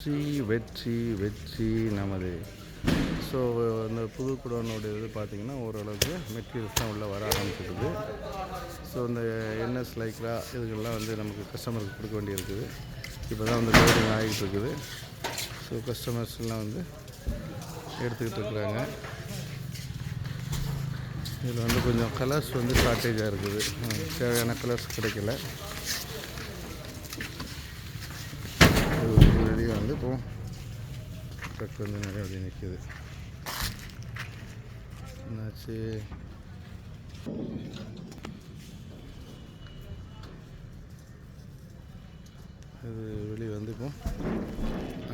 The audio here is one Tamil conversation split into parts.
வெற்றி வெற்றி நமது. ஸோ இந்த புது குடோனுடைய இது பார்த்திங்கன்னா ஓரளவுக்கு மெட்டீரியல்ஸ்லாம் உள்ளே வர ஆரம்பிச்சிருக்குது. ஸோ இந்த என்எஸ் லைக்ரா இதுக்கெல்லாம் வந்து நமக்கு கஸ்டமருக்கு கொடுக்க வேண்டியிருக்குது. இப்போ தான் வந்து லோடிங் ஆகிட்டு இருக்குது. ஸோ கஸ்டமர்ஸ்லாம் வந்து எடுத்துக்கிட்டு இருக்கிறாங்க. இதில் வந்து கொஞ்சம் கலர்ஸ் வந்து ஷார்ட்டேஜாக இருக்குது, தேவையான கலர்ஸ் கிடைக்கல. நிறைய வந்து இப்போ ட்ரக் வந்து நிறைய அப்படி நிற்கிது. என்னாச்சு, இது வெளியே வந்து இப்போ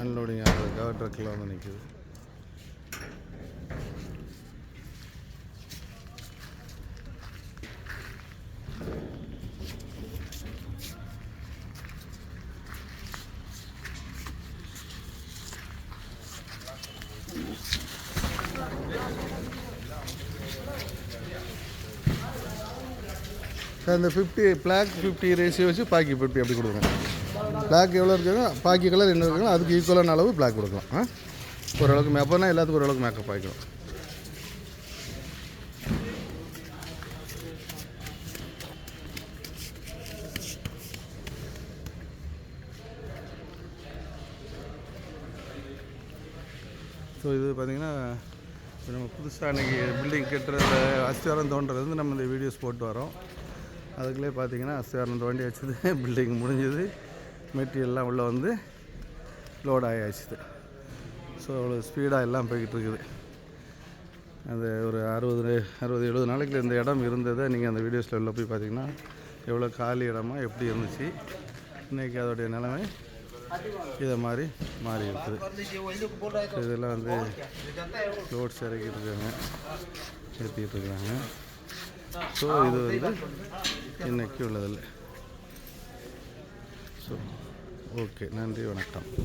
அன்லோடிங் ஆகிறதுக்காக ட்ரக்கில் வந்து நிற்கிது. சார் இந்த 50 பிளாக் 50 ரேஷியோ வச்சு பாக்கி 50 அப்படி கொடுக்குறேன். பிளாக் எவ்வளோ இருக்குங்க, பாக்கி கலர் என்ன இருக்குங்க அதுக்கு ஈக்குவலான அளவு பிளாக் கொடுக்கலாம். ஓரளவுக்கு மேப்பர்னா எல்லாத்துக்கும் ஓரளவுக்கு மேக்கப் ஆகிக்கும். ஸோ இது பார்த்திங்கன்னா இப்போ நம்ம புதுசாக அன்றைக்கி பில்டிங் கட்டுறத அஸ்திவாரம் தோன்றது வந்து நம்ம இந்த வீடியோஸ் போட்டு வரோம். அதுக்குள்ளே பார்த்திங்கன்னா அஸ்திவாரம் தோண்டி வச்சது, பில்டிங் முடிஞ்சது, மெட்டீரியல்லாம் உள்ளே வந்து லோட் ஆகியாச்சுது. ஸோ அவ்வளோ ஸ்பீடாக எல்லாம் போய்கிட்டு இருக்குது. அது ஒரு 60-70 நாளைக்கு இந்த இடம் இருந்ததை நீங்கள் அந்த வீடியோஸில் உள்ள போய் பார்த்திங்கன்னா எவ்வளோ காலி இடமா எப்படி இருந்துச்சு, இன்றைக்கி அதோடைய நிலைமை இதை மாதிரி மாறி இருக்குது. இதெல்லாம் வந்து லோட்ஸ் இறக்கிட்டு இருக்காங்க, ஏற்றிக்கிட்டு இருக்காங்க. ஸோ இது வந்து இன்றைக்கி உள்ளதில்லை. ஸோ ஓகே, நன்றி, வணக்கம்.